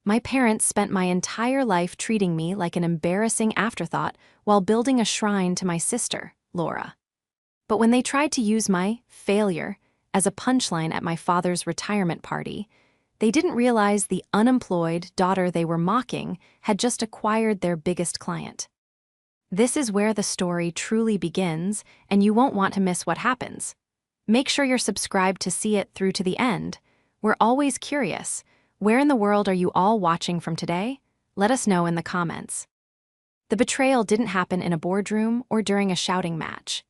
My parents spent my entire life treating me like an embarrassing afterthought while building a shrine to my sister, Laura. But when they tried to use my failure as a punchline at my father's retirement party, they didn't realize the unemployed daughter they were mocking had just acquired their biggest client. This is where the story truly begins, and you won't want to miss what happens. Make sure you're subscribed to see it through to the end. We're always curious. Where in the world are you all watching from today? Let us know in the comments. The betrayal didn't happen in a boardroom or during a shouting match.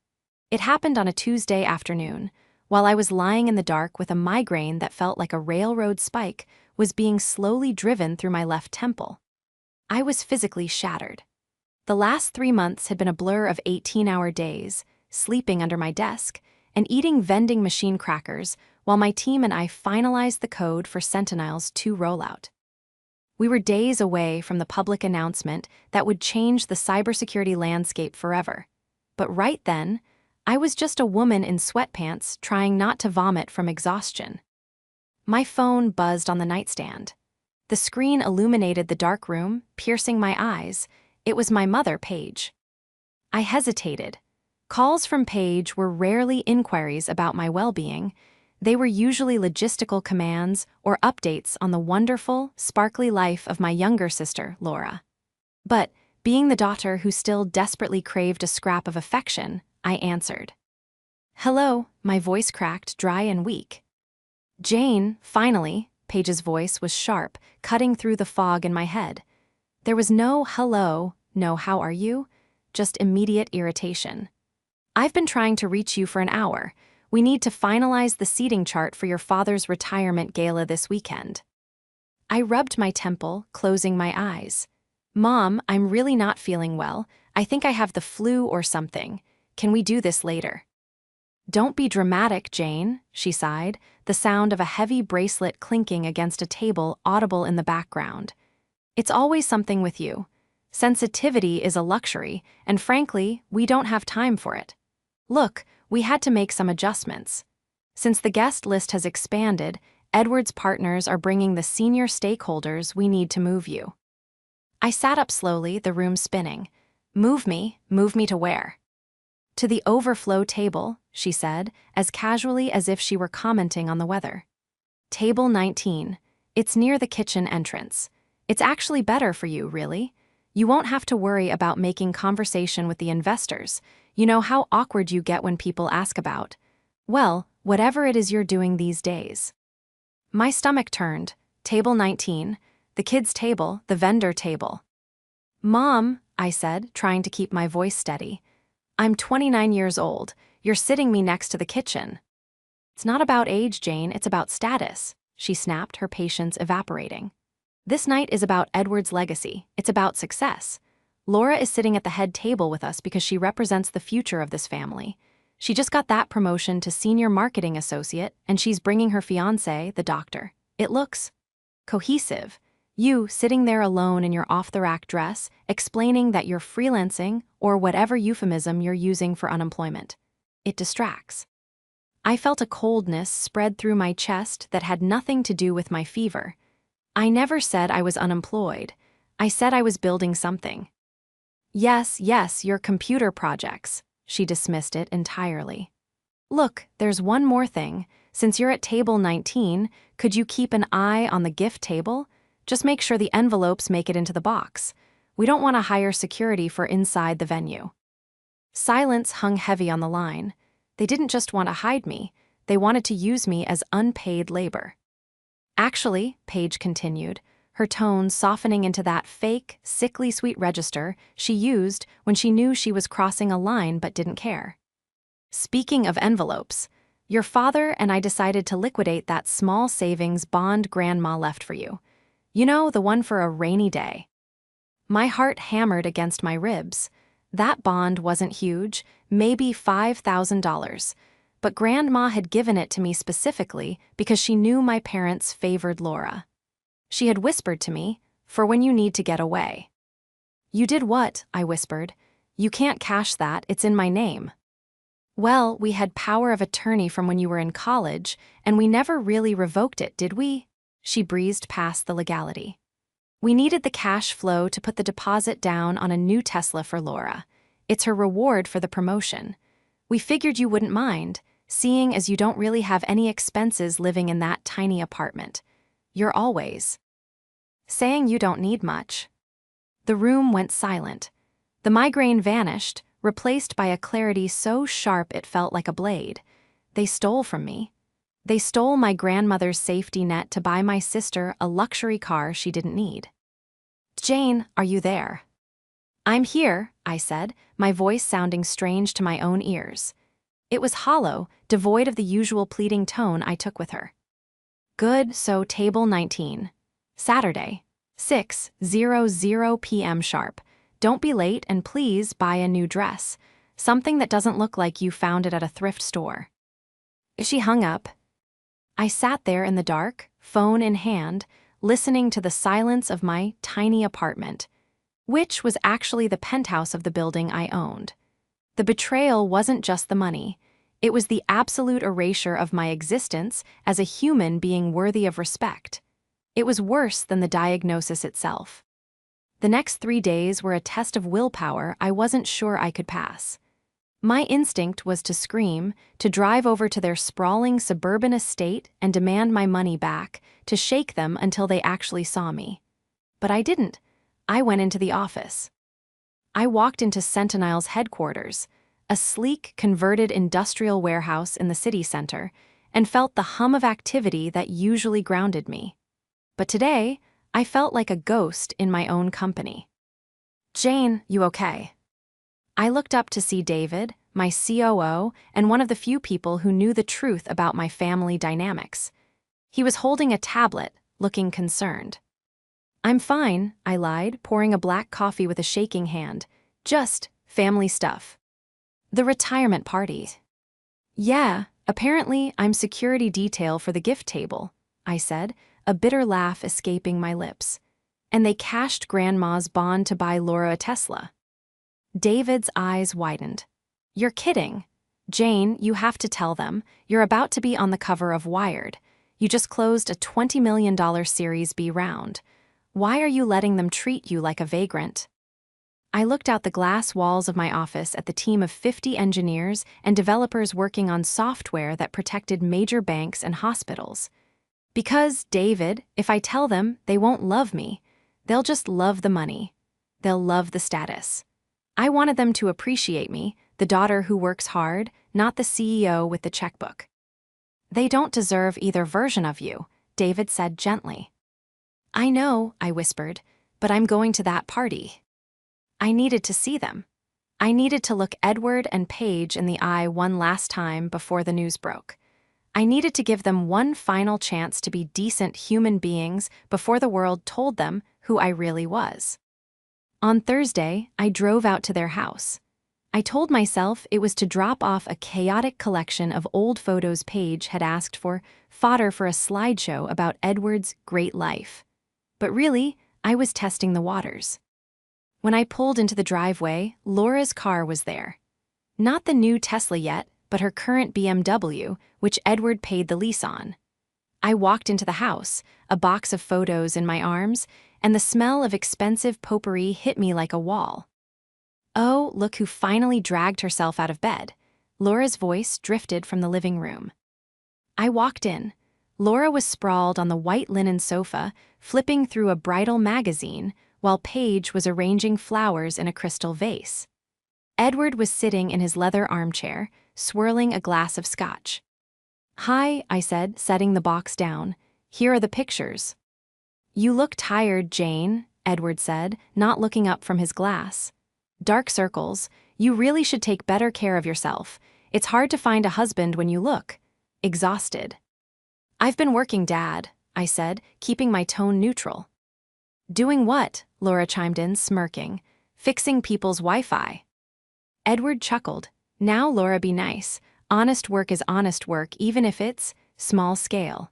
It happened on a Tuesday afternoon, while I was lying in the dark with a migraine that felt like a railroad spike was being slowly driven through my left temple. I was physically shattered. The last 3 months had been a blur of 18-hour days, sleeping under my desk, and eating vending machine crackers while my team and I finalized the code for Sentinel's 2 rollout. We were days away from the public announcement that would change the cybersecurity landscape forever. But right then, I was just a woman in sweatpants trying not to vomit from exhaustion. My phone buzzed on the nightstand. The screen illuminated the dark room, piercing my eyes. It was my mother, Paige. I hesitated. Calls from Paige were rarely inquiries about my well-being. They were usually logistical commands or updates on the wonderful, sparkly life of my younger sister, Laura. But, being the daughter who still desperately craved a scrap of affection, I answered. "Hello," my voice cracked, dry and weak. "Jane, finally," Paige's voice was sharp, cutting through the fog in my head. There was no hello, no how are you, just immediate irritation. "I've been trying to reach you for an hour. We need to finalize the seating chart for your father's retirement gala this weekend." I rubbed my temple, closing my eyes. "Mom, I'm really not feeling well. I think I have the flu or something. Can we do this later?" "Don't be dramatic, Jane," she sighed, the sound of a heavy bracelet clinking against a table audible in the background. "It's always something with you. Sensitivity is a luxury, and frankly, we don't have time for it. Look, we had to make some adjustments. Since the guest list has expanded, Edward's partners are bringing the senior stakeholders we need to move you." I sat up slowly, the room spinning. Move me to where?" "To the overflow table," she said, as casually as if she were commenting on the weather. "Table 19. It's near the kitchen entrance. It's actually better for you, really. You won't have to worry about making conversation with the investors. You know how awkward you get when people ask about, well, whatever it is you're doing these days." My stomach turned. Table 19, the kids' table, the vendor table. "Mom," I said, trying to keep my voice steady, "I'm 29 years old. You're sitting me next to the kitchen." "It's not about age, Jane, it's about status," she snapped, her patience evaporating. "This night is about Edward's legacy. It's about success. Laura is sitting at the head table with us because she represents the future of this family. She just got that promotion to senior marketing associate, and she's bringing her fiancé, the doctor. It looks cohesive. You sitting there alone in your off-the-rack dress, explaining that you're freelancing or whatever euphemism you're using for unemployment. It distracts." I felt a coldness spread through my chest that had nothing to do with my fever. I never said I was unemployed. I said I was building something. Yes, your computer projects." She dismissed it entirely. "Look, there's one more thing. Since you're at table 19, could you keep an eye on the gift table? Just make sure the envelopes make it into the box. We don't want to hire security for inside the venue." Silence hung heavy on the line. They didn't just want to hide me, they wanted to use me as unpaid labor. "Actually," Paige continued, her tone softening into that fake, sickly sweet register she used when she knew she was crossing a line but didn't care. "Speaking of envelopes, your father and I decided to liquidate that small savings bond Grandma left for you. You know, the one for a rainy day." My heart hammered against my ribs. That bond wasn't huge, maybe $5,000, but Grandma had given it to me specifically because she knew my parents favored Laura. She had whispered to me, "For when you need to get away." "You did what?" I whispered. "You can't cash that, it's in my name." "Well, we had power of attorney from when you were in college, and we never really revoked it, did we?" She breezed past the legality. We needed the cash flow to put the deposit down on a new Tesla for Laura. It's her reward for the promotion. We figured you wouldn't mind, seeing as you don't really have any expenses living in that tiny apartment. You're always saying you don't need much. The room went silent. The migraine vanished, replaced by a clarity so sharp it felt like a blade. They stole from me. They stole my grandmother's safety net to buy my sister a luxury car she didn't need. Jane, are you there? I'm here, I said, my voice sounding strange to my own ears. It was hollow, devoid of the usual pleading tone I took with her. Good, so table 19. Saturday, 6:00 p.m. sharp. Don't be late and please buy a new dress. Something that doesn't look like you found it at a thrift store. She hung up. I sat there in the dark, phone in hand, listening to the silence of my tiny apartment, which was actually the penthouse of the building I owned. The betrayal wasn't just the money. It was the absolute erasure of my existence as a human being worthy of respect. It was worse than the diagnosis itself. The next 3 days were a test of willpower I wasn't sure I could pass. My instinct was to scream, to drive over to their sprawling suburban estate and demand my money back, to shake them until they actually saw me. But I didn't. I went into the office. I walked into Sentinel's headquarters, a sleek, converted industrial warehouse in the city center, and felt the hum of activity that usually grounded me. But today, I felt like a ghost in my own company. Jane, you okay? I looked up to see David, my COO, and one of the few people who knew the truth about my family dynamics. He was holding a tablet, looking concerned. I'm fine, I lied, pouring a black coffee with a shaking hand. Just family stuff. The retirement party. Yeah, apparently I'm security detail for the gift table, I said, a bitter laugh escaping my lips. And they cashed Grandma's bond to buy Laura a Tesla. David's eyes widened. You're kidding. Jane, you have to tell them. You're about to be on the cover of Wired. You just closed a $20 million Series B round. Why are you letting them treat you like a vagrant? I looked out the glass walls of my office at the team of 50 engineers and developers working on software that protected major banks and hospitals. Because, David, if I tell them, they won't love me. They'll just love the money. They'll love the status. I wanted them to appreciate me, the daughter who works hard, not the CEO with the checkbook. They don't deserve either version of you, David said gently. I know, I whispered, but I'm going to that party. I needed to see them. I needed to look Edward and Paige in the eye one last time before the news broke. I needed to give them one final chance to be decent human beings before the world told them who I really was. On Thursday, I drove out to their house. I told myself it was to drop off a chaotic collection of old photos Paige had asked for, fodder for a slideshow about Edward's great life. But really, I was testing the waters. When I pulled into the driveway, Laura's car was there. Not the new Tesla yet, but her current BMW, which Edward paid the lease on. I walked into the house, a box of photos in my arms, and the smell of expensive potpourri hit me like a wall. Oh, look who finally dragged herself out of bed. Laura's voice drifted from the living room. I walked in. Laura was sprawled on the white linen sofa, flipping through a bridal magazine, while Paige was arranging flowers in a crystal vase. Edward was sitting in his leather armchair, swirling a glass of scotch. Hi, I said, setting the box down. Here are the pictures. You look tired, Jane, Edward said, not looking up from his glass. Dark circles. You really should take better care of yourself. It's hard to find a husband when you look exhausted. I've been working, Dad, I said, keeping my tone neutral. Doing what? Laura chimed in, smirking. Fixing people's Wi-Fi. Edward chuckled. Now, Laura, be nice. Honest work is honest work, even if it's small scale.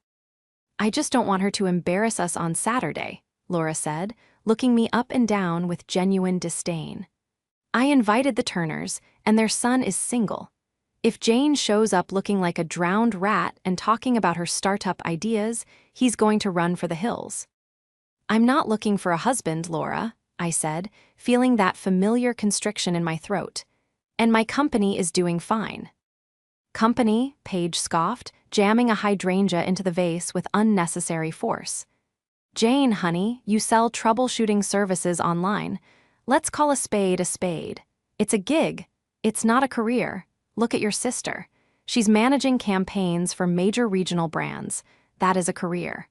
I just don't want her to embarrass us on Saturday, Laura said, looking me up and down with genuine disdain. I invited the Turners, and their son is single. If Jane shows up looking like a drowned rat and talking about her startup ideas, he's going to run for the hills. I'm not looking for a husband, Laura, I said, feeling that familiar constriction in my throat. And my company is doing fine. Company, Paige scoffed, jamming a hydrangea into the vase with unnecessary force. Jane, honey, you sell troubleshooting services online. Let's call a spade a spade. It's a gig. It's not a career. Look at your sister. She's managing campaigns for major regional brands. That is a career.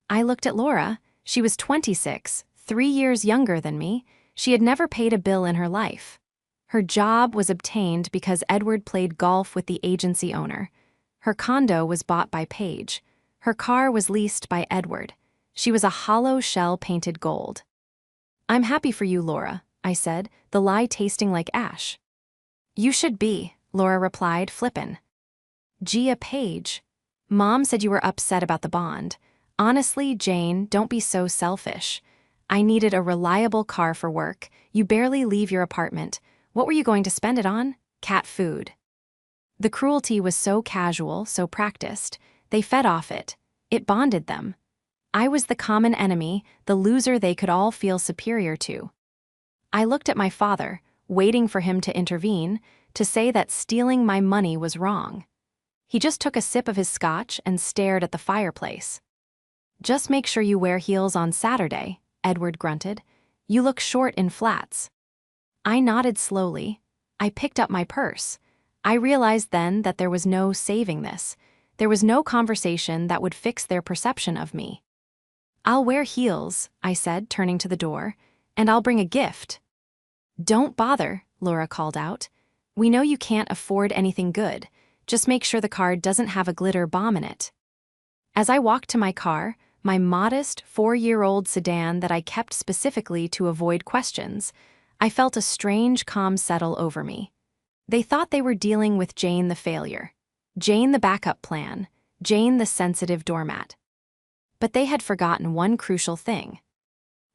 I looked at Laura. She was 26, 3 years younger than me. She had never paid a bill in her life. Her job was obtained because Edward played golf with the agency owner. Her condo was bought by Paige. Her car was leased by Edward. She was a hollow shell painted gold. I'm happy for you, Laura, I said, the lie tasting like ash. You should be, Laura replied, flippin'. Gia Paige. Mom said you were upset about the bond. Honestly, Jane, don't be so selfish. I needed a reliable car for work. You barely leave your apartment. What were you going to spend it on? Cat food. The cruelty was so casual, so practiced. They fed off it. It bonded them. I was the common enemy, the loser they could all feel superior to. I looked at my father, waiting for him to intervene, to say that stealing my money was wrong. He just took a sip of his scotch and stared at the fireplace. Just make sure you wear heels on Saturday, Edward grunted. You look short in flats. I nodded slowly. I picked up my purse. I realized then that there was no saving this. There was no conversation that would fix their perception of me. I'll wear heels, I said, turning to the door, and I'll bring a gift. Don't bother, Laura called out. We know you can't afford anything good. Just make sure the card doesn't have a glitter bomb in it. As I walked to my car, my modest 4-year-old sedan that I kept specifically to avoid questions, I felt a strange calm settle over me. They thought they were dealing with Jane the failure, Jane the backup plan, Jane the sensitive doormat. But they had forgotten one crucial thing.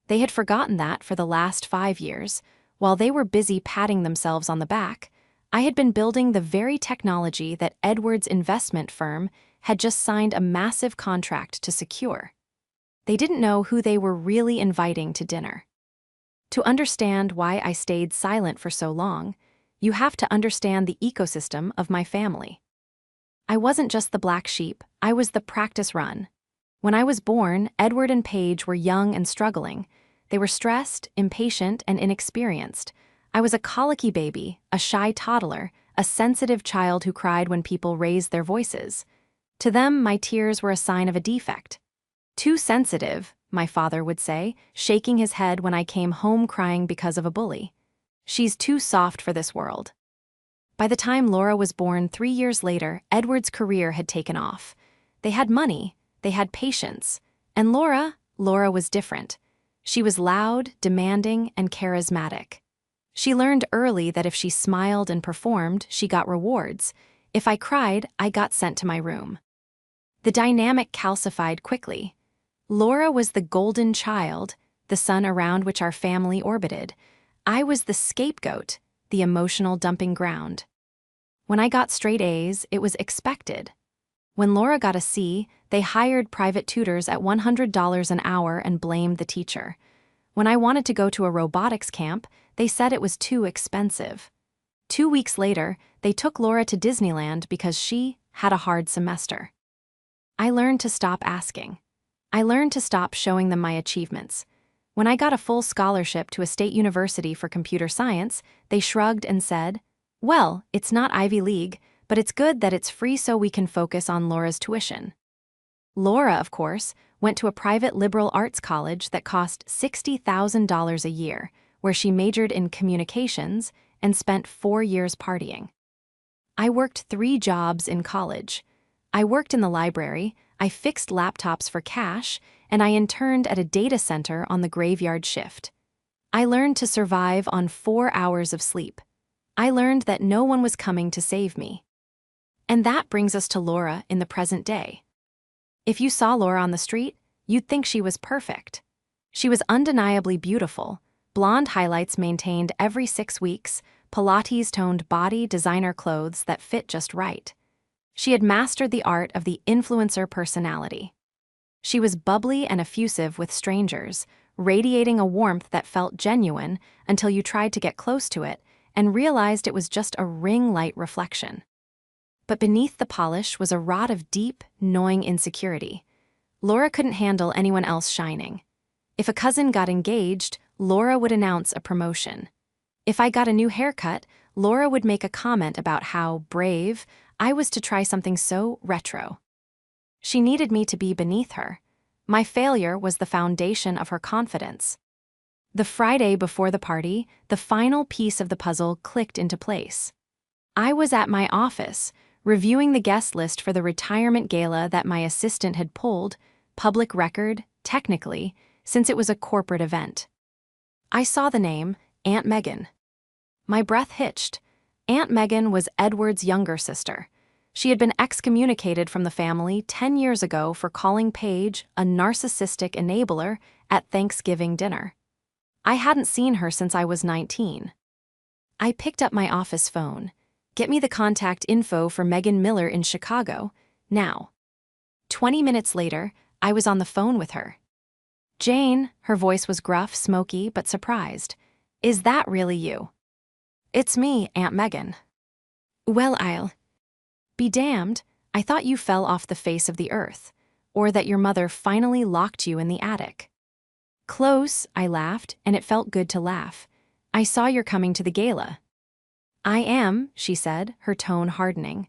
They had forgotten that for the last 5 years, while they were busy patting themselves on the back, I had been building the very technology that Edward's investment firm had just signed a massive contract to secure. They didn't know who they were really inviting to dinner. To understand why I stayed silent for so long, you have to understand the ecosystem of my family. I wasn't just the black sheep, I was the practice run. When I was born, Edward and Paige were young and struggling. They were stressed, impatient, and inexperienced. I was a colicky baby, a shy toddler, a sensitive child who cried when people raised their voices. To them, my tears were a sign of a defect. Too sensitive, my father would say, shaking his head when I came home crying because of a bully. She's too soft for this world. By the time Laura was born 3 years later, Edward's career had taken off. They had money, they had patience, and Laura was different. She was loud, demanding, and charismatic. She learned early that if she smiled and performed, she got rewards. If I cried, I got sent to my room. The dynamic calcified quickly. Laura was the golden child, the sun around which our family orbited. I was the scapegoat, the emotional dumping ground. When I got straight A's, it was expected. When Laura got a C, they hired private tutors at $100 an hour and blamed the teacher. When I wanted to go to a robotics camp, they said it was too expensive. 2 weeks later, they took Laura to Disneyland because she had a hard semester. I learned to stop asking. I learned to stop showing them my achievements. When I got a full scholarship to a state university for computer science, they shrugged and said, "Well, it's not Ivy League, but it's good that it's free so we can focus on Laura's tuition." Laura, of course, went to a private liberal arts college that cost $60,000 a year, where she majored in communications and spent 4 years partying. I worked 3 jobs in college. I worked in the library, I fixed laptops for cash, and I interned at a data center on the graveyard shift. I learned to survive on 4 hours of sleep. I learned that no one was coming to save me. And that brings us to Laura in the present day. If you saw Laura on the street, you'd think she was perfect. She was undeniably beautiful, blonde highlights maintained every 6 weeks, Pilates-toned body, designer clothes that fit just right. She had mastered the art of the influencer personality. She was bubbly and effusive with strangers, radiating a warmth that felt genuine until you tried to get close to it and realized it was just a ring light reflection. But beneath the polish was a rod of deep, gnawing insecurity. Laura couldn't handle anyone else shining. If a cousin got engaged, Laura would announce a promotion. If I got a new haircut, Laura would make a comment about how brave I was to try something so retro. She needed me to be beneath her. My failure was the foundation of her confidence. The Friday before the party, the final piece of the puzzle clicked into place. I was at my office, reviewing the guest list for the retirement gala that my assistant had pulled, public record, technically, since it was a corporate event. I saw the name, Aunt Megan. My breath hitched. Aunt Megan was Edward's younger sister. She had been excommunicated from the family 10 years ago for calling Paige a narcissistic enabler at Thanksgiving dinner. I hadn't seen her since I was 19. I picked up my office phone. Get me the contact info for Megan Miller in Chicago, now. 20 minutes later, I was on the phone with her. Jane, her voice was gruff, smoky, but surprised. Is that really you? It's me, Aunt Megan. Well, I'll be damned. I thought you fell off the face of the earth, or that your mother finally locked you in the attic. Close, I laughed, and it felt good to laugh. I saw you're coming to the gala. I am, she said, her tone hardening.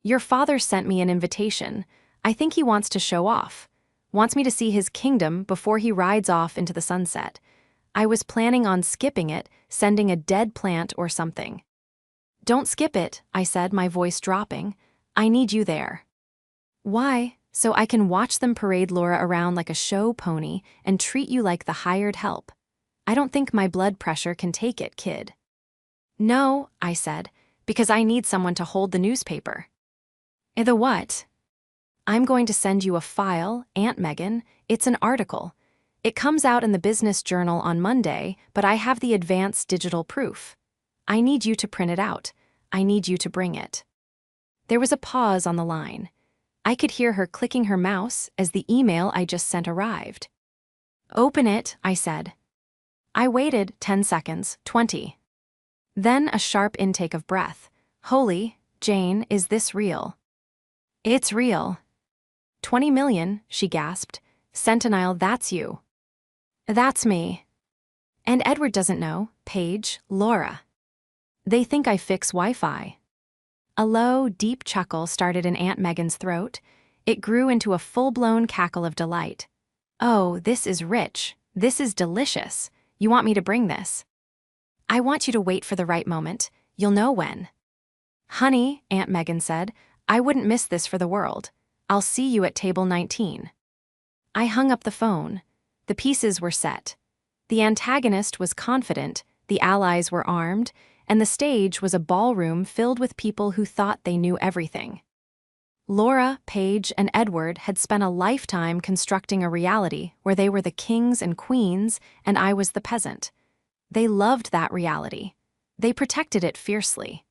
Your father sent me an invitation. I think he wants to show off. Wants me to see his kingdom before he rides off into the sunset. I was planning on skipping it, sending a dead plant or something. Don't skip it, I said, my voice dropping. I need you there. Why? So I can watch them parade Laura around like a show pony and treat you like the hired help. I don't think my blood pressure can take it, kid. No, I said, because I need someone to hold the newspaper. The what? I'm going to send you a file, Aunt Megan. It's an article. It comes out in the Business Journal on Monday, but I have the advanced digital proof. I need you to print it out. I need you to bring it. There was a pause on the line. I could hear her clicking her mouse as the email I just sent arrived. Open it, I said. I waited 10 seconds, 20. Then a sharp intake of breath. Holy, Jane, is this real? It's real. 20 million, she gasped. Sentinel, that's you. That's me. And Edward doesn't know, Paige, Laura. They think I fix Wi-Fi. A low, deep chuckle started in Aunt Megan's throat. It grew into a full-blown cackle of delight. Oh, this is rich. This is delicious. You want me to bring this? I want you to wait for the right moment. You'll know when. Honey, Aunt Megan said, I wouldn't miss this for the world. I'll see you at table 19. I hung up the phone. The pieces were set. The antagonist was confident, the allies were armed, and the stage was a ballroom filled with people who thought they knew everything. Laura, Paige, and Edward had spent a lifetime constructing a reality where they were the kings and queens and I was the peasant. They loved that reality. They protected it fiercely.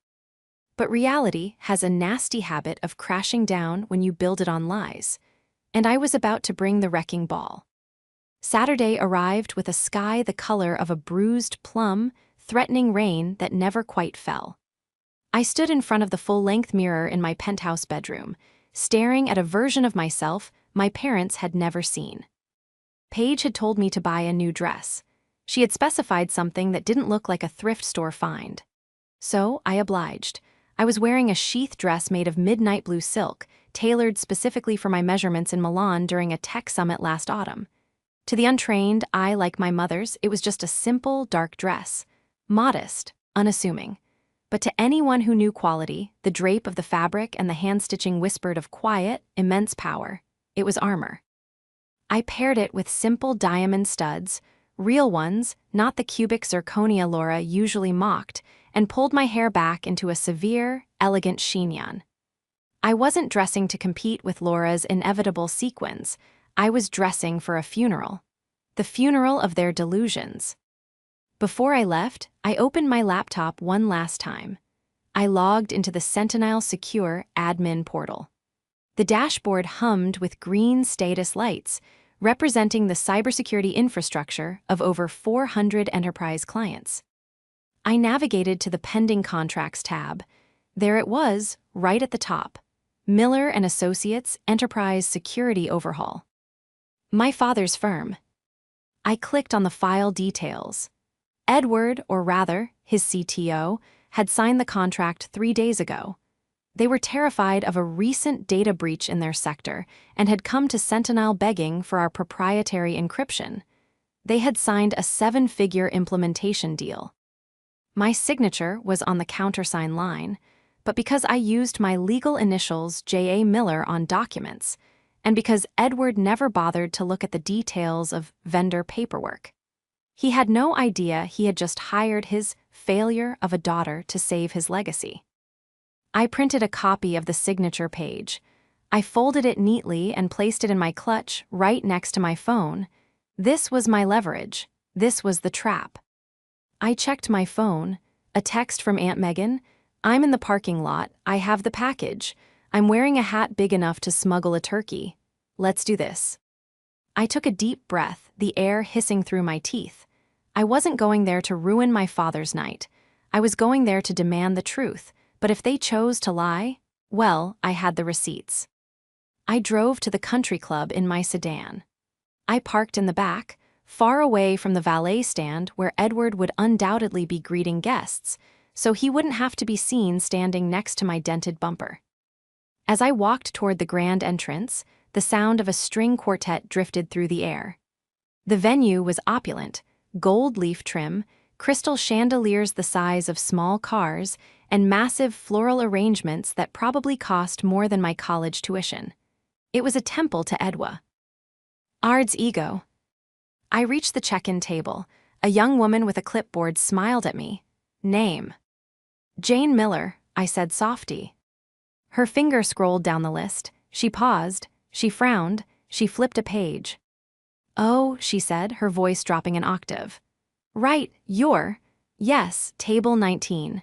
But reality has a nasty habit of crashing down when you build it on lies, and I was about to bring the wrecking ball. Saturday arrived with a sky the color of a bruised plum, threatening rain that never quite fell. I stood in front of the full-length mirror in my penthouse bedroom, staring at a version of myself my parents had never seen. Paige had told me to buy a new dress. She had specified something that didn't look like a thrift store find. So I obliged. I was wearing a sheath dress made of midnight blue silk, tailored specifically for my measurements in Milan during a tech summit last autumn. To the untrained eye like my mother's, it was just a simple, dark dress. Modest, unassuming. But to anyone who knew quality, the drape of the fabric and the hand-stitching whispered of quiet, immense power. It was armor. I paired it with simple diamond studs, real ones, not the cubic zirconia Laura usually mocked, and pulled my hair back into a severe, elegant chignon. I wasn't dressing to compete with Laura's inevitable sequins. I was dressing for a funeral. The funeral of their delusions. Before I left, I opened my laptop one last time. I logged into the Sentinel Secure admin portal. The dashboard hummed with green status lights, representing the cybersecurity infrastructure of over 400 enterprise clients. I navigated to the Pending Contracts tab. There it was, right at the top. Miller and Associates Enterprise Security Overhaul. My father's firm. I clicked on the file details. Edward, or rather, his CTO, had signed the contract 3 days ago. They were terrified of a recent data breach in their sector and had come to Sentinel begging for our proprietary encryption. They had signed a 7-figure implementation deal. My signature was on the countersign line, but because I used my legal initials J.A. Miller on documents, and because Edward never bothered to look at the details of vendor paperwork. He had no idea he had just hired his failure of a daughter to save his legacy. I printed a copy of the signature page. I folded it neatly and placed it in my clutch right next to my phone. This was my leverage. This was the trap. I checked my phone. A text from Aunt Megan. I'm in the parking lot. I have the package. I'm wearing a hat big enough to smuggle a turkey. Let's do this. I took a deep breath, the air hissing through my teeth. I wasn't going there to ruin my father's night. I was going there to demand the truth, but if they chose to lie, well, I had the receipts. I drove to the country club in my sedan. I parked in the back, far away from the valet stand where Edward would undoubtedly be greeting guests, so he wouldn't have to be seen standing next to my dented bumper. As I walked toward the grand entrance, the sound of a string quartet drifted through the air. The venue was opulent, gold leaf trim, crystal chandeliers the size of small cars, and massive floral arrangements that probably cost more than my college tuition. It was a temple to Edwa. Ard's ego. I reached the check-in table. A young woman with a clipboard smiled at me. Name. Jane Miller, I said softly. Her finger scrolled down the list. She paused. She frowned. She flipped a page. Oh, she said, her voice dropping an octave. Right, yes, table 19.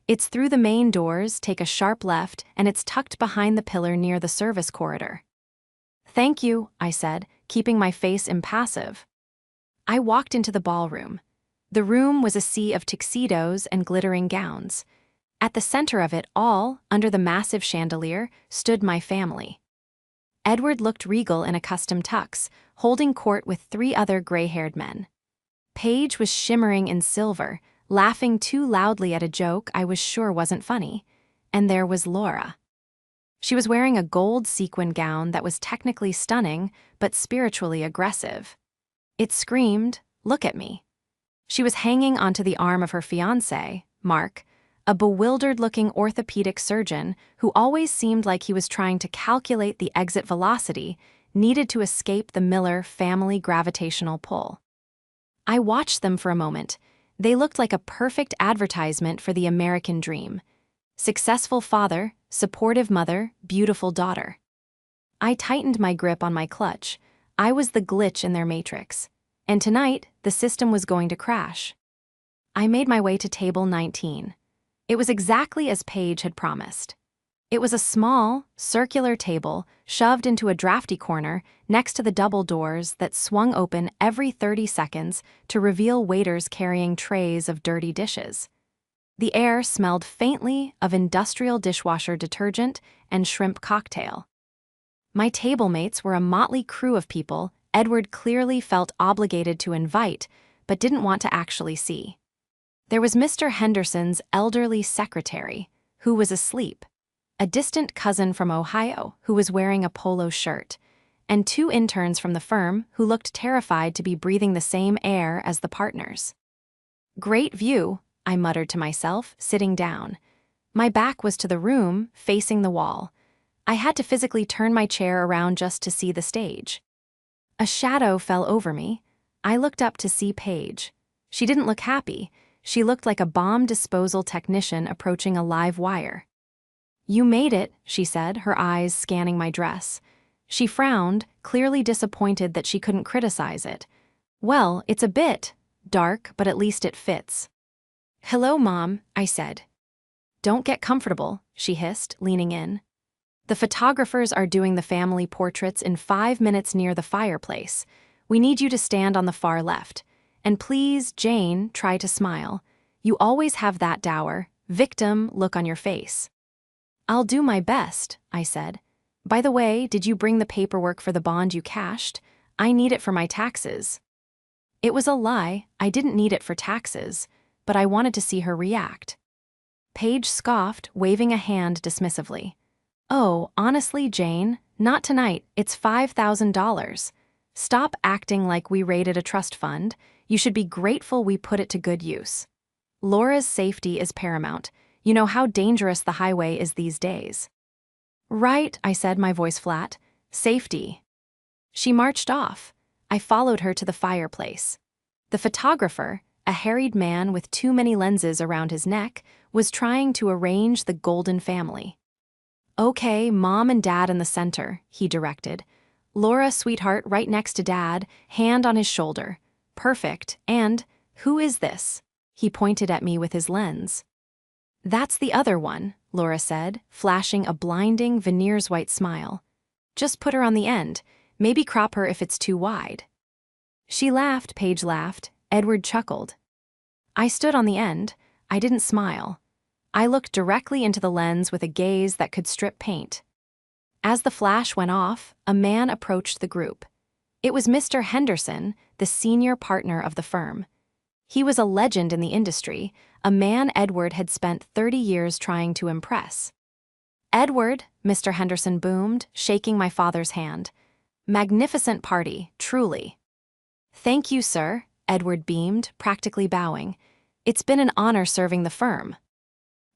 It's through the main doors, take a sharp left, and it's tucked behind the pillar near the service corridor. Thank you, I said, keeping my face impassive. I walked into the ballroom. The room was a sea of tuxedos and glittering gowns. At the center of it all, under the massive chandelier, stood my family. Edward looked regal in a custom tux, holding court with 3 other gray-haired men. Paige was shimmering in silver, laughing too loudly at a joke I was sure wasn't funny. And there was Laura. She was wearing a gold sequin gown that was technically stunning, but spiritually aggressive. It screamed, "Look at me." She was hanging onto the arm of her fiancé, Mark, a bewildered-looking orthopedic surgeon who always seemed like he was trying to calculate the exit velocity needed to escape the Miller family gravitational pull. I watched them for a moment. They looked like a perfect advertisement for the American dream. Successful father, supportive mother, beautiful daughter. I tightened my grip on my clutch. I was the glitch in their matrix. And tonight, the system was going to crash. I made my way to table 19. It was exactly as Paige had promised. It was a small, circular table shoved into a drafty corner next to the double doors that swung open every 30 seconds to reveal waiters carrying trays of dirty dishes. The air smelled faintly of industrial dishwasher detergent and shrimp cocktail. My table mates were a motley crew of people Edward clearly felt obligated to invite, but didn't want to actually see. There was Mr. Henderson's elderly secretary, who was asleep, a distant cousin from Ohio who was wearing a polo shirt, and 2 interns from the firm who looked terrified to be breathing the same air as the partners. Great view, I muttered to myself, sitting down. My back was to the room, facing the wall. I had to physically turn my chair around just to see the stage. A shadow fell over me. I looked up to see Paige. She didn't look happy. She looked like a bomb disposal technician approaching a live wire. You made it, she said, her eyes scanning my dress. She frowned, clearly disappointed that she couldn't criticize it. Well, it's a bit dark, but at least it fits. Hello, Mom, I said. Don't get comfortable, she hissed, leaning in. The photographers are doing the family portraits in 5 minutes near the fireplace. We need you to stand on the far left. And please, Jane, try to smile. You always have that dour, victim look on your face. I'll do my best, I said. By the way, did you bring the paperwork for the bond you cashed? I need it for my taxes. It was a lie, I didn't need it for taxes, but I wanted to see her react. Paige scoffed, waving a hand dismissively. Oh, honestly, Jane, not tonight, it's $5,000. Stop acting like we raided a trust fund. You should be grateful we put it to good use. Laura's safety is paramount. You know how dangerous the highway is these days. Right, I said, my voice flat. Safety. She marched off. I followed her to the fireplace. The photographer, a harried man with too many lenses around his neck, was trying to arrange the golden family. Okay, Mom and Dad in the center, he directed. Laura, sweetheart, right next to Dad, hand on his shoulder. Perfect, and, who is this? He pointed at me with his lens. That's the other one, Laura said, flashing a blinding veneers white smile. Just put her on the end, maybe crop her if it's too wide. She laughed, Paige laughed, Edward chuckled. I stood on the end, I didn't smile. I looked directly into the lens with a gaze that could strip paint. As the flash went off, a man approached the group. It was Mr. Henderson, the senior partner of the firm. He was a legend in the industry, a man Edward had spent 30 years trying to impress. Edward, Mr. Henderson boomed, shaking my father's hand. Magnificent party, truly. Thank you, sir, Edward beamed, practically bowing. It's been an honor serving the firm.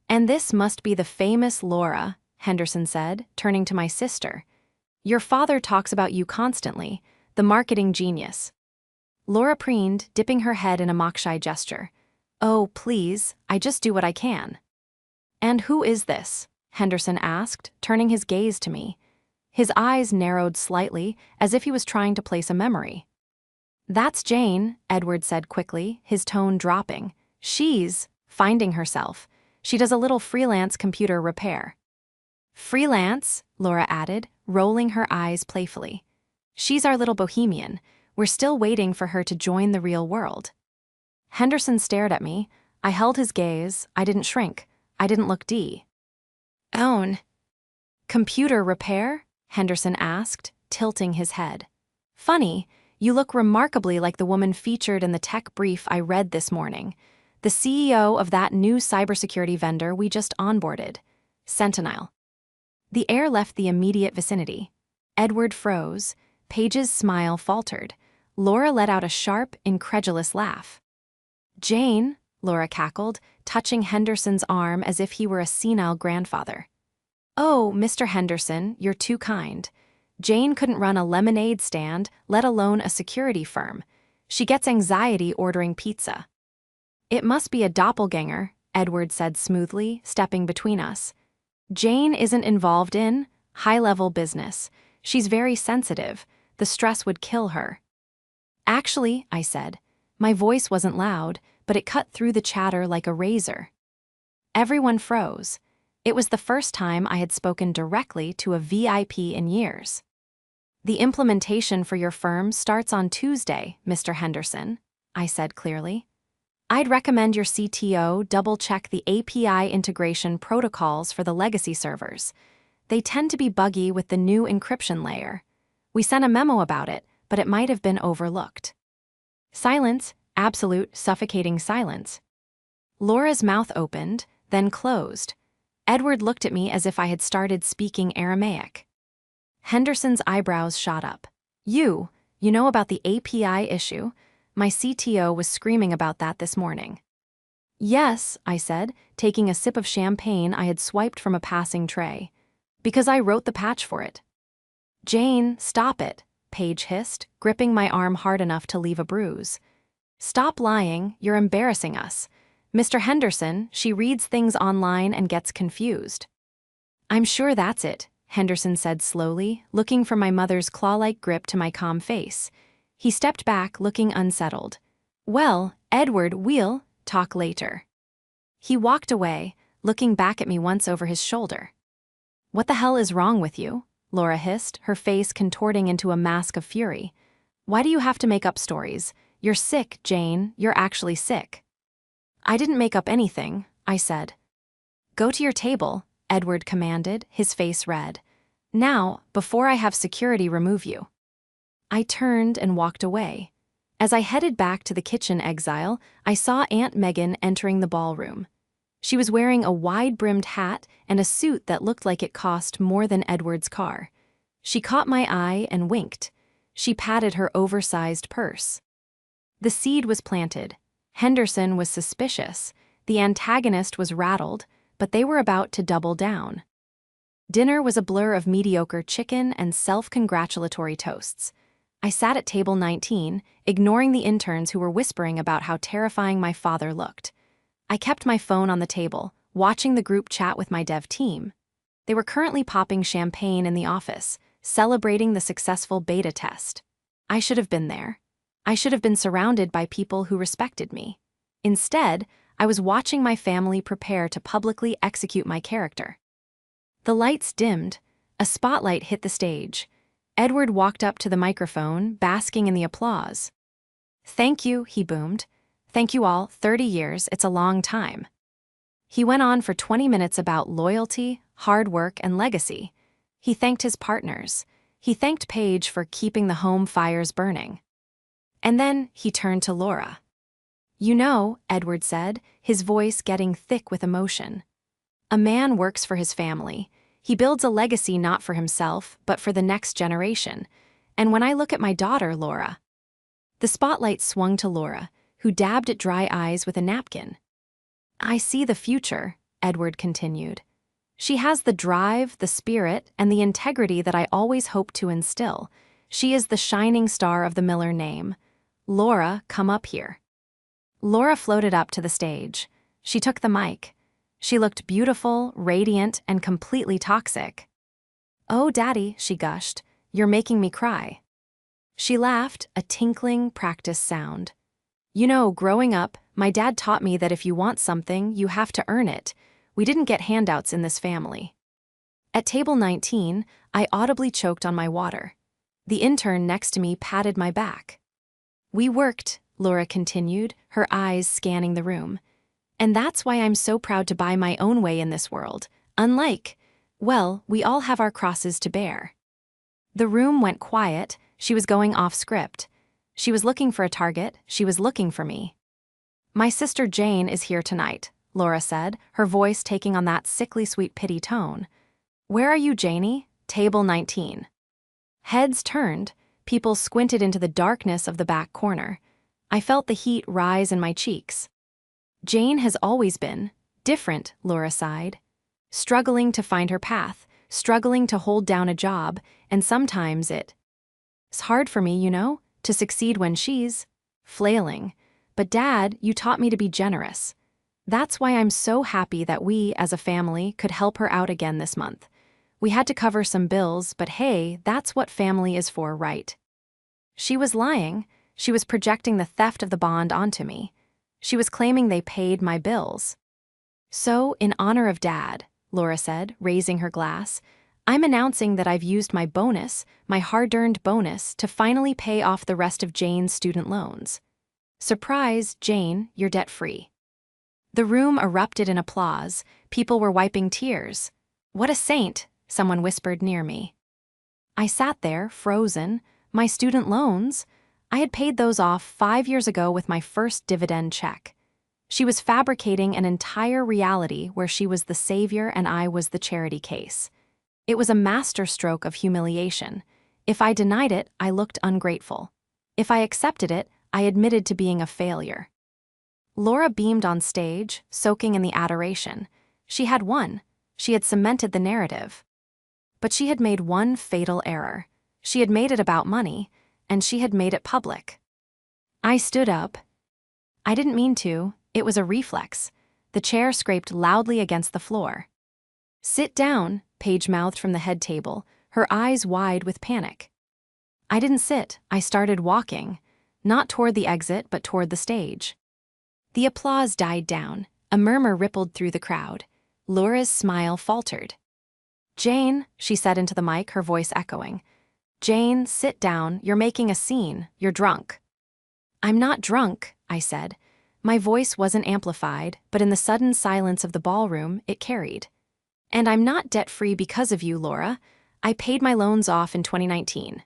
And this must be the famous Laura, Henderson said, turning to my sister. Your father talks about you constantly, the marketing genius. Laura preened, dipping her head in a mock-shy gesture. Oh, please, I just do what I can. And who is this? Henderson asked, turning his gaze to me. His eyes narrowed slightly, as if he was trying to place a memory. That's Jane, Edward said quickly, his tone dropping. She's finding herself. She does a little freelance computer repair. Freelance, Laura added, rolling her eyes playfully. She's our little bohemian. We're still waiting for her to join the real world. Henderson stared at me. I held his gaze. I didn't shrink. I didn't look Own. Computer repair? Henderson asked, tilting his head. Funny, you look remarkably like the woman featured in the tech brief I read this morning. The CEO of that new cybersecurity vendor we just onboarded. Sentinel. The air left the immediate vicinity. Edward froze. Paige's smile faltered. Laura let out a sharp, incredulous laugh. Jane, Laura cackled, touching Henderson's arm as if he were a senile grandfather. Oh, Mr. Henderson, you're too kind. Jane couldn't run a lemonade stand, let alone a security firm. She gets anxiety ordering pizza. It must be a doppelganger, Edward said smoothly, stepping between us. Jane isn't involved in high-level business. She's very sensitive. The stress would kill her. Actually, I said. My voice wasn't loud, but it cut through the chatter like a razor. Everyone froze. It was the first time I had spoken directly to a VIP in years. The implementation for your firm starts on Tuesday, Mr. Henderson, I said clearly. I'd recommend your CTO double-check the API integration protocols for the legacy servers. They tend to be buggy with the new encryption layer. We sent a memo about it, but it might have been overlooked. Silence, absolute, suffocating silence. Laura's mouth opened, then closed. Edward looked at me as if I had started speaking Aramaic. Henderson's eyebrows shot up. You know about the API issue? My CTO was screaming about that this morning. Yes, I said, taking a sip of champagne I had swiped from a passing tray. Because I wrote the patch for it. Jane, stop it, Paige hissed, gripping my arm hard enough to leave a bruise. Stop lying, you're embarrassing us. Mr. Henderson, she reads things online and gets confused. I'm sure that's it, Henderson said slowly, looking from my mother's claw-like grip to my calm face. He stepped back, looking unsettled. Well, Edward, we'll talk later. He walked away, looking back at me once over his shoulder. "What the hell is wrong with you?" Laura hissed, her face contorting into a mask of fury. "Why do you have to make up stories? You're sick, Jane, you're actually sick." "I didn't make up anything," I said. "Go to your table," Edward commanded, his face red. "Now, before I have security remove you." I turned and walked away. As I headed back to the kitchen exile, I saw Aunt Megan entering the ballroom. She was wearing a wide-brimmed hat and a suit that looked like it cost more than Edward's car. She caught my eye and winked. She patted her oversized purse. The seed was planted. Henderson was suspicious. The antagonist was rattled, but they were about to double down. Dinner was a blur of mediocre chicken and self-congratulatory toasts. I sat at table 19, ignoring the interns who were whispering about how terrifying my father looked. I kept my phone on the table, watching the group chat with my dev team. They were currently popping champagne in the office, celebrating the successful beta test. I should have been there. I should have been surrounded by people who respected me. Instead, I was watching my family prepare to publicly execute my character. The lights dimmed. A spotlight hit the stage. Edward walked up to the microphone, basking in the applause. "Thank you," he boomed. "Thank you all, 30 years, it's a long time." He went on for 20 minutes about loyalty, hard work, and legacy. He thanked his partners. He thanked Paige for keeping the home fires burning. And then he turned to Laura. "You know," Edward said, his voice getting thick with emotion, "a man works for his family. He builds a legacy not for himself, but for the next generation. And when I look at my daughter, Laura..." The spotlight swung to Laura, who dabbed at dry eyes with a napkin. "I see the future," Edward continued. "She has the drive, the spirit, and the integrity that I always hoped to instill. She is the shining star of the Miller name. Laura, come up here." Laura floated up to the stage. She took the mic. She looked beautiful, radiant, and completely toxic. "Oh, Daddy," she gushed, "you're making me cry." She laughed, a tinkling, practiced sound. "You know, growing up, my dad taught me that if you want something, you have to earn it. We didn't get handouts in this family." At table 19, I audibly choked on my water. The intern next to me patted my back. "We worked," Laura continued, her eyes scanning the room. "And that's why I'm so proud to buy my own way in this world. Unlike, well, we all have our crosses to bear." The room went quiet. She was going off script. She was looking for a target. She was looking for me. "My sister Jane is here tonight," Laura said, her voice taking on that sickly sweet pity tone. "Where are you, Janie?" Table 19. Heads turned. People squinted into the darkness of the back corner. I felt the heat rise in my cheeks. "Jane has always been different," Laura sighed. "Struggling to find her path, struggling to hold down a job, and sometimes it's hard for me, you know, to succeed when she's flailing. But Dad, you taught me to be generous. That's why I'm so happy that we, as a family, could help her out again this month. We had to cover some bills, but hey, that's what family is for, right?" She was lying. She was projecting the theft of the bond onto me. She was claiming they paid my bills. "So, in honor of Dad," Laura said, raising her glass, "I'm announcing that I've used my bonus, my hard-earned bonus, to finally pay off the rest of Jane's student loans. Surprise, Jane, you're debt-free." The room erupted in applause. People were wiping tears. "What a saint," someone whispered near me. I sat there, frozen. My student loans? I had paid those off 5 years ago with my first dividend check. She was fabricating an entire reality where she was the savior and I was the charity case. It was a masterstroke of humiliation. If I denied it, I looked ungrateful. If I accepted it, I admitted to being a failure. Laura beamed on stage, soaking in the adoration. She had won. She had cemented the narrative. But she had made one fatal error. She had made it about money, and she had made it public. I stood up. I didn't mean to. It was a reflex. The chair scraped loudly against the floor. "Sit down," Paige mouthed from the head table, her eyes wide with panic. I didn't sit. I started walking. Not toward the exit, but toward the stage. The applause died down. A murmur rippled through the crowd. Laura's smile faltered. Jane, she said into the mic, her voice echoing. Jane, sit down, you're making a scene, you're drunk. I'm not drunk, I said. My voice wasn't amplified, but in the sudden silence of the ballroom, it carried. And I'm not debt-free because of you, Laura. I paid my loans off in 2019.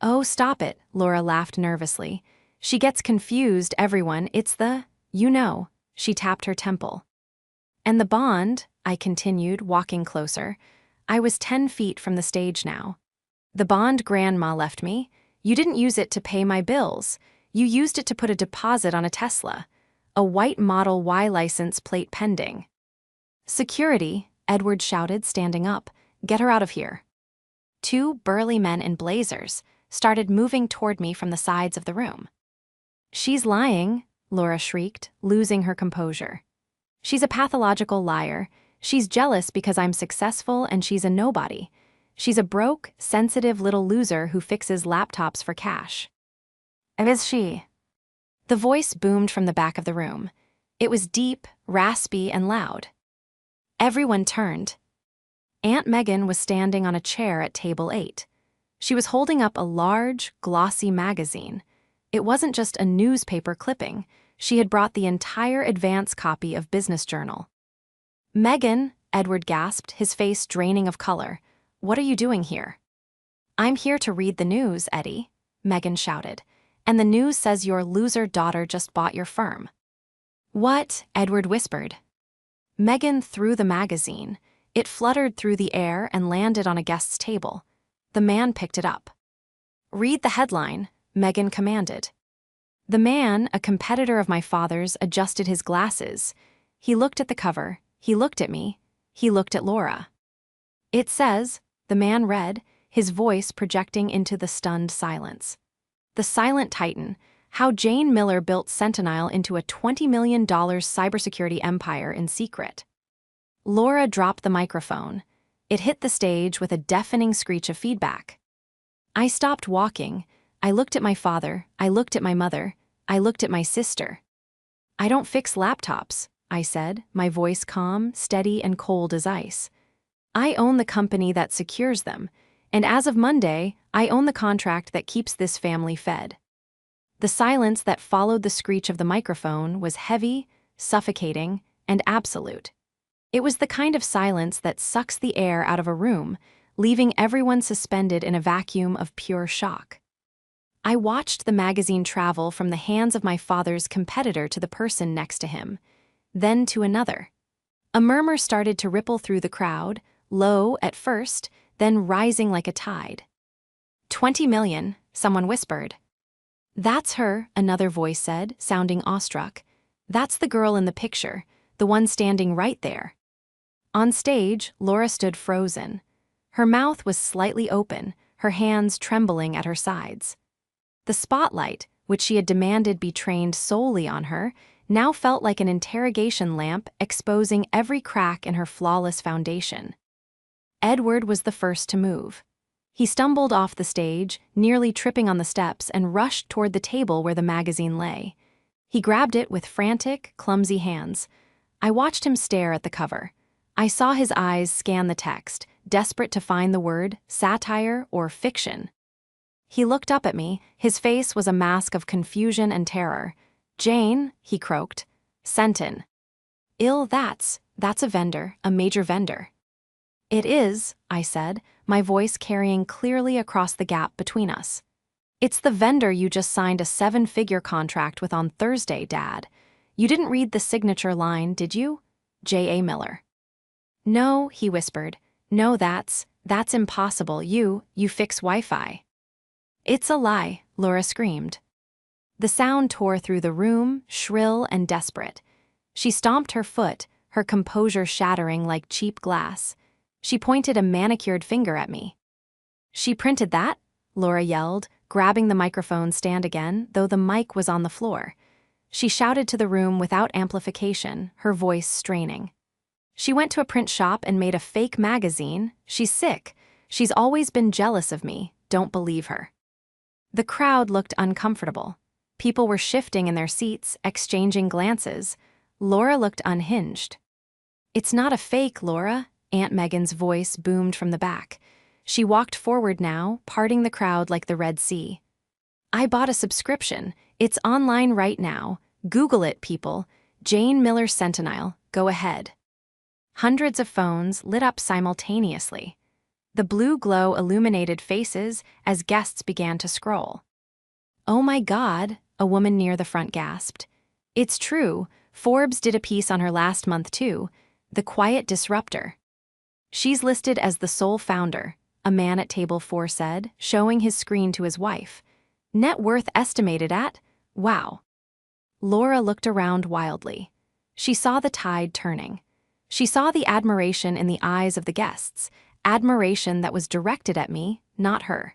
Oh, stop it, Laura laughed nervously. She gets confused, everyone, it's the, you know, she tapped her temple. And the bond, I continued, walking closer. I was 10 feet from the stage now. The bond Grandma left me. You didn't use it to pay my bills. You used it to put a deposit on a Tesla. A white Model Y license plate pending. Security, Edward shouted, standing up. Get her out of here. Two burly men in blazers started moving toward me from the sides of the room. She's lying, Laura shrieked, losing her composure. She's a pathological liar. She's jealous because I'm successful and she's a nobody. She's a broke, sensitive little loser who fixes laptops for cash. Is she? The voice boomed from the back of the room. It was deep, raspy, and loud. Everyone turned. Aunt Megan was standing on a chair at table 8. She was holding up a large, glossy magazine. It wasn't just a newspaper clipping. She had brought the entire advance copy of Business Journal. Megan, Edward gasped, his face draining of color. What are you doing here? I'm here to read the news, Eddie, Megan shouted. And the news says your loser daughter just bought your firm. What? Edward whispered. Megan threw the magazine. It fluttered through the air and landed on a guest's table. The man picked it up. Read the headline, Megan commanded. The man, a competitor of my father's, adjusted his glasses. He looked at the cover. He looked at me. He looked at Laura. It says, the man read, his voice projecting into the stunned silence. The Silent Titan, how Jane Miller built Sentinel into a $20 million cybersecurity empire in secret. Laura dropped the microphone. It hit the stage with a deafening screech of feedback. I stopped walking. I looked at my father. I looked at my mother. I looked at my sister. I don't fix laptops, I said, my voice calm, steady, and cold as ice. I own the company that secures them, and as of Monday, I own the contract that keeps this family fed. The silence that followed the screech of the microphone was heavy, suffocating, and absolute. It was the kind of silence that sucks the air out of a room, leaving everyone suspended in a vacuum of pure shock. I watched the magazine travel from the hands of my father's competitor to the person next to him, then to another. A murmur started to ripple through the crowd, low at first, then rising like a tide. 20 million, someone whispered. That's her, another voice said, sounding awestruck. That's the girl in the picture, the one standing right there. On stage, Laura stood frozen. Her mouth was slightly open, her hands trembling at her sides. The spotlight, which she had demanded be trained solely on her, now felt like an interrogation lamp exposing every crack in her flawless foundation. Edward was the first to move. He stumbled off the stage, nearly tripping on the steps, and rushed toward the table where the magazine lay. He grabbed it with frantic, clumsy hands. I watched him stare at the cover. I saw his eyes scan the text, desperate to find the word satire or fiction. He looked up at me. His face was a mask of confusion and terror. Jane, he croaked. Sentin. That's a vendor, a major vendor. It is, I said, my voice carrying clearly across the gap between us. It's the vendor you just signed a 7-figure contract with on Thursday, Dad. You didn't read the signature line, did you? J.A. Miller. No, he whispered. No, that's impossible. You fix Wi-Fi. It's a lie, Laura screamed. The sound tore through the room, shrill and desperate. She stomped her foot, her composure shattering like cheap glass. She pointed a manicured finger at me. She printed that? Laura yelled, grabbing the microphone stand again, though the mic was on the floor. She shouted to the room without amplification, her voice straining. She went to a print shop and made a fake magazine. She's sick. She's always been jealous of me. Don't believe her. The crowd looked uncomfortable. People were shifting in their seats, exchanging glances. Laura looked unhinged. It's not a fake, Laura. Aunt Megan's voice boomed from the back. She walked forward now, parting the crowd like the Red Sea. I bought a subscription. It's online right now. Google it, people. Jane Miller Sentinel, go ahead. Hundreds of phones lit up simultaneously. The blue glow illuminated faces as guests began to scroll. "Oh my God," a woman near the front gasped. "It's true, Forbes did a piece on her last month too, the quiet disruptor." "She's listed as the sole founder," a man at table 4 said, showing his screen to his wife. "Net worth estimated at, wow." Laura looked around wildly. She saw the tide turning. She saw the admiration in the eyes of the guests, admiration that was directed at me, not her.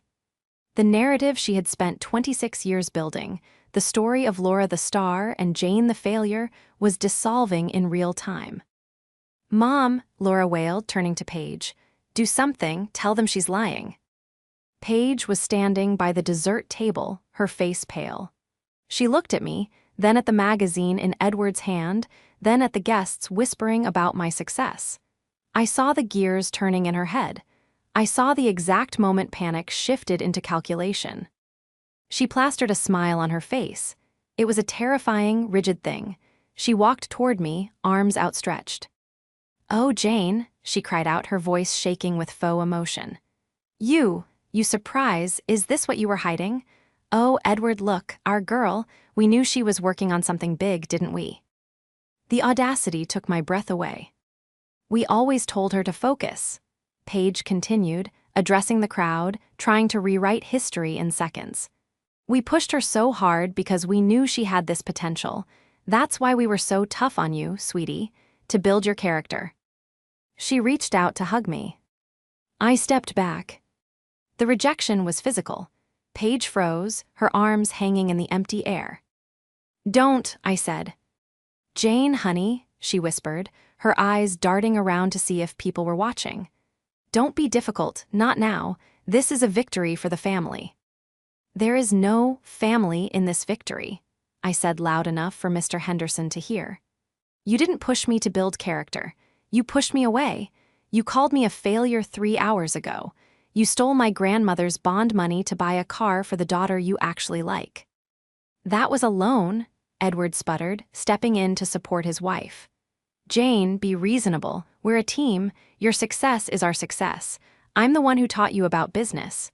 The narrative she had spent 26 years building, the story of Laura the star and Jane the failure, was dissolving in real time. "Mom," Laura wailed, turning to Paige. "Do something, tell them she's lying." Paige was standing by the dessert table, her face pale. She looked at me, then at the magazine in Edward's hand, then at the guests whispering about my success. I saw the gears turning in her head. I saw the exact moment panic shifted into calculation. She plastered a smile on her face. It was a terrifying, rigid thing. She walked toward me, arms outstretched. "Oh, Jane," she cried out, her voice shaking with faux emotion. You surprise, is this what you were hiding? Oh, Edward, look, our girl, we knew she was working on something big, didn't we?" The audacity took my breath away. "We always told her to focus," Paige continued, addressing the crowd, trying to rewrite history in seconds. "We pushed her so hard because we knew she had this potential. That's why we were so tough on you, sweetie, to build your character." She reached out to hug me. I stepped back. The rejection was physical. Paige froze, her arms hanging in the empty air. "Don't," I said. "Jane, honey," she whispered, her eyes darting around to see if people were watching. "Don't be difficult, not now. This is a victory for the family." "There is no family in this victory," I said loud enough for Mr. Henderson to hear. "You didn't push me to build character. You pushed me away. You called me a failure 3 hours ago. You stole my grandmother's bond money to buy a car for the daughter you actually like." "That was a loan," Edward sputtered, stepping in to support his wife. "Jane, be reasonable. We're a team. Your success is our success. I'm the one who taught you about business."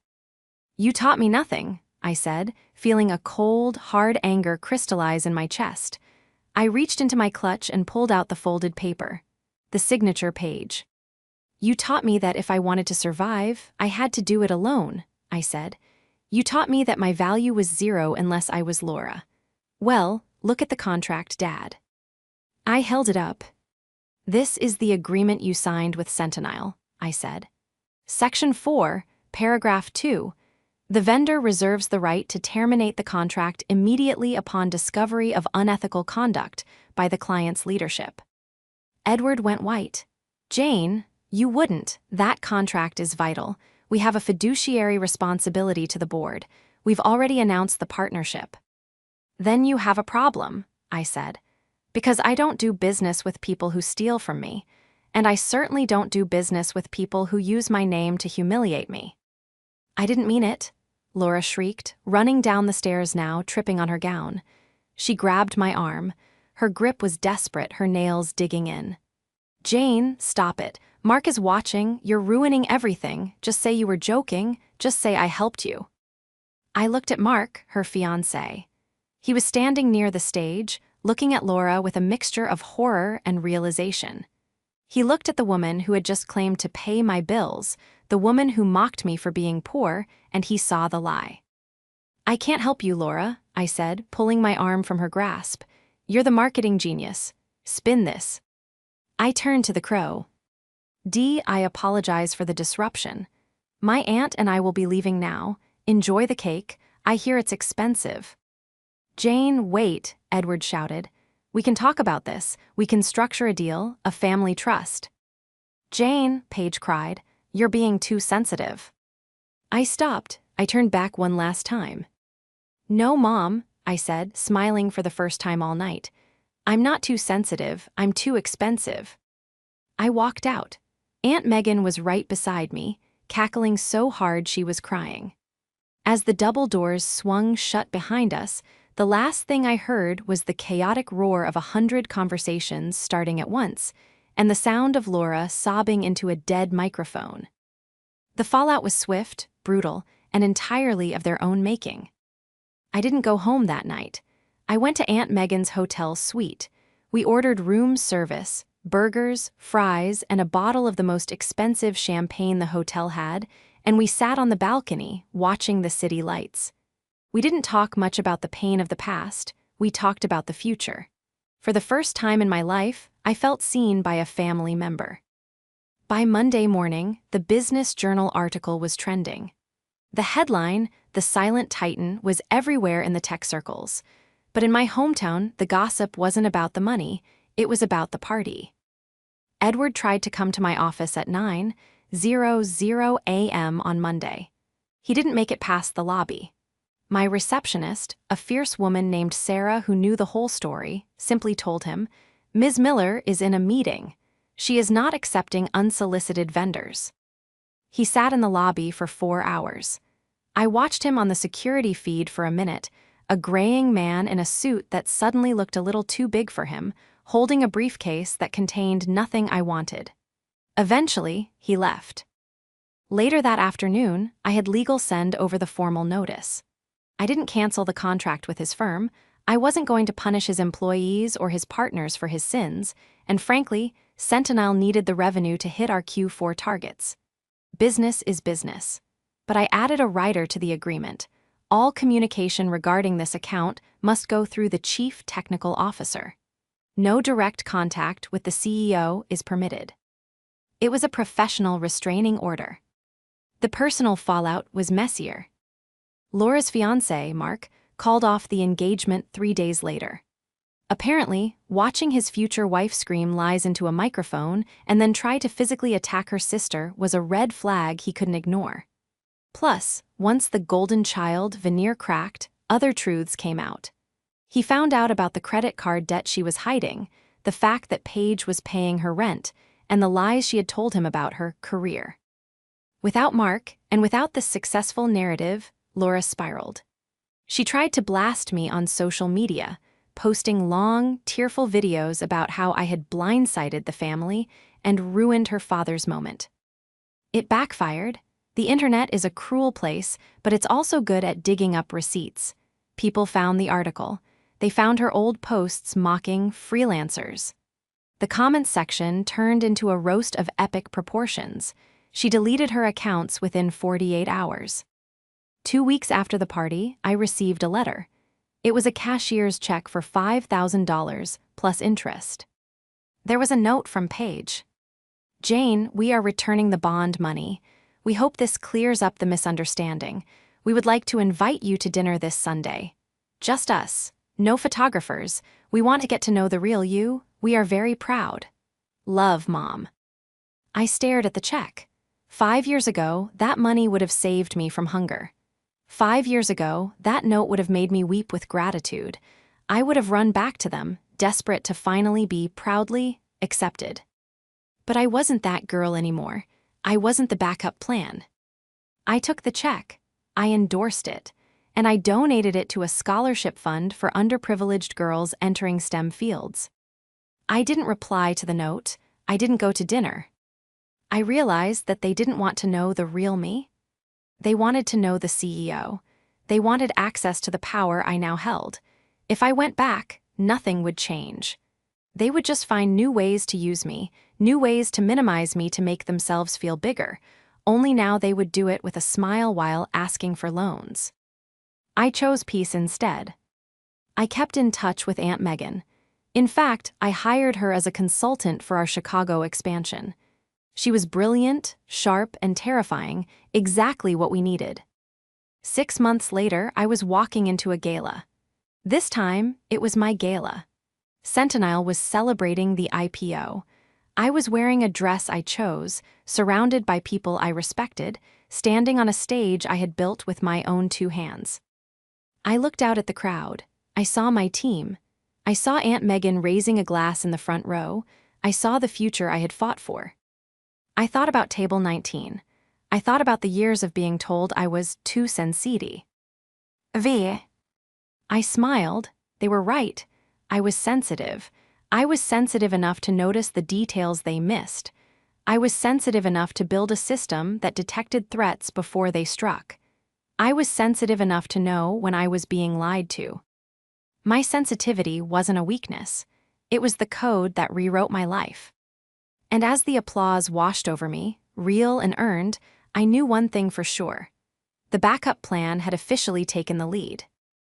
"You taught me nothing," I said, feeling a cold, hard anger crystallize in my chest. I reached into my clutch and pulled out the folded paper. The signature page. "You taught me that if I wanted to survive, I had to do it alone," I said. "You taught me that my value was 0 unless I was Laura. Well, look at the contract, Dad." I held it up. "This is the agreement you signed with Sentinel," I said. "Section 4, paragraph 2. The vendor reserves the right to terminate the contract immediately upon discovery of unethical conduct by the client's leadership." Edward went white. "Jane, you wouldn't. That contract is vital. We have a fiduciary responsibility to the board. We've already announced the partnership." "Then you have a problem," I said. "Because I don't do business with people who steal from me. And I certainly don't do business with people who use my name to humiliate me." "I didn't mean it," Laura shrieked, running down the stairs now, tripping on her gown. She grabbed my arm. Her grip was desperate, her nails digging in. "Jane, stop it. Mark is watching. You're ruining everything. Just say you were joking. Just say I helped you." I looked at Mark, her fiancé. He was standing near the stage, looking at Laura with a mixture of horror and realization. He looked at the woman who had just claimed to pay my bills, the woman who mocked me for being poor, and he saw the lie. "I can't help you, Laura," I said, pulling my arm from her grasp. "You're the marketing genius. Spin this." I turned to the crow. I apologize for the disruption. My aunt and I will be leaving now. Enjoy the cake. I hear it's expensive." "Jane, wait," Edward shouted. "We can talk about this. We can structure a deal, a family trust." "Jane," Paige cried, "you're being too sensitive." I stopped. I turned back one last time. "No, Mom," I said, smiling for the first time all night. "I'm not too sensitive, I'm too expensive." I walked out. Aunt Megan was right beside me, cackling so hard she was crying. As the double doors swung shut behind us, the last thing I heard was the chaotic roar of 100 conversations starting at once, and the sound of Laura sobbing into a dead microphone. The fallout was swift, brutal, and entirely of their own making. I didn't go home that night. I went to Aunt Megan's hotel suite. We ordered room service, burgers, fries, and a bottle of the most expensive champagne the hotel had, and we sat on the balcony, watching the city lights. We didn't talk much about the pain of the past, we talked about the future. For the first time in my life, I felt seen by a family member. By Monday morning, the Business Journal article was trending. The headline, "The Silent Titan," was everywhere in the tech circles. But in my hometown, the gossip wasn't about the money, it was about the party. Edward tried to come to my office at 9:00 a.m. on Monday. He didn't make it past the lobby. My receptionist, a fierce woman named Sarah who knew the whole story, simply told him, "Ms. Miller is in a meeting. She is not accepting unsolicited vendors." He sat in the lobby for 4 hours. I watched him on the security feed for a minute, a graying man in a suit that suddenly looked a little too big for him, holding a briefcase that contained nothing I wanted. Eventually, he left. Later that afternoon, I had legal send over the formal notice. I didn't cancel the contract with his firm. I wasn't going to punish his employees or his partners for his sins, and frankly, Sentinel needed the revenue to hit our Q4 targets. Business is business. But I added a rider to the agreement. All communication regarding this account must go through the Chief Technical Officer. No direct contact with the CEO is permitted. It was a professional restraining order. The personal fallout was messier. Laura's fiancé, Mark, called off the engagement 3 days later. Apparently, watching his future wife scream lies into a microphone and then try to physically attack her sister was a red flag he couldn't ignore. Plus, once the golden child veneer cracked, other truths came out. He found out about the credit card debt she was hiding, the fact that Paige was paying her rent, and the lies she had told him about her career. Without Mark, and without this successful narrative, Laura spiraled. She tried to blast me on social media, posting long, tearful videos about how I had blindsided the family and ruined her father's moment. It backfired. The internet is a cruel place, but it's also good at digging up receipts. People found the article. They found her old posts mocking freelancers. The comments section turned into a roast of epic proportions. She deleted her accounts within 48 hours. 2 weeks after the party, I received a letter. It was a cashier's check for $5,000 plus interest. There was a note from Paige. "Jane, we are returning the bond money. We hope this clears up the misunderstanding. We would like to invite you to dinner this Sunday. Just us. No photographers. We want to get to know the real you. We are very proud. Love, Mom." I stared at the check. 5 years ago, that money would have saved me from hunger. 5 years ago, that note would have made me weep with gratitude. I would have run back to them, desperate to finally be proudly accepted. But I wasn't that girl anymore. I wasn't the backup plan. I took the check. I endorsed it. And I donated it to a scholarship fund for underprivileged girls entering STEM fields. I didn't reply to the note. I didn't go to dinner. I realized that they didn't want to know the real me. They wanted to know the CEO. They wanted access to the power I now held. If I went back, nothing would change. They would just find new ways to use me, new ways to minimize me to make themselves feel bigger. Only now they would do it with a smile while asking for loans. I chose peace instead. I kept in touch with Aunt Megan. In fact, I hired her as a consultant for our Chicago expansion. She was brilliant, sharp, and terrifying, exactly what we needed. 6 months later, I was walking into a gala. This time, it was my gala. Sentinel was celebrating the IPO. I was wearing a dress I chose, surrounded by people I respected, standing on a stage I had built with my own 2 hands. I looked out at the crowd. I saw my team. I saw Aunt Megan raising a glass in the front row. I saw the future I had fought for. I thought about table 19. I thought about the years of being told I was too sensitive. V. I smiled. They were right. I was sensitive. I was sensitive enough to notice the details they missed. I was sensitive enough to build a system that detected threats before they struck. I was sensitive enough to know when I was being lied to. My sensitivity wasn't a weakness. It was the code that rewrote my life. And as the applause washed over me, real and earned, I knew one thing for sure. The backup plan had officially taken the lead.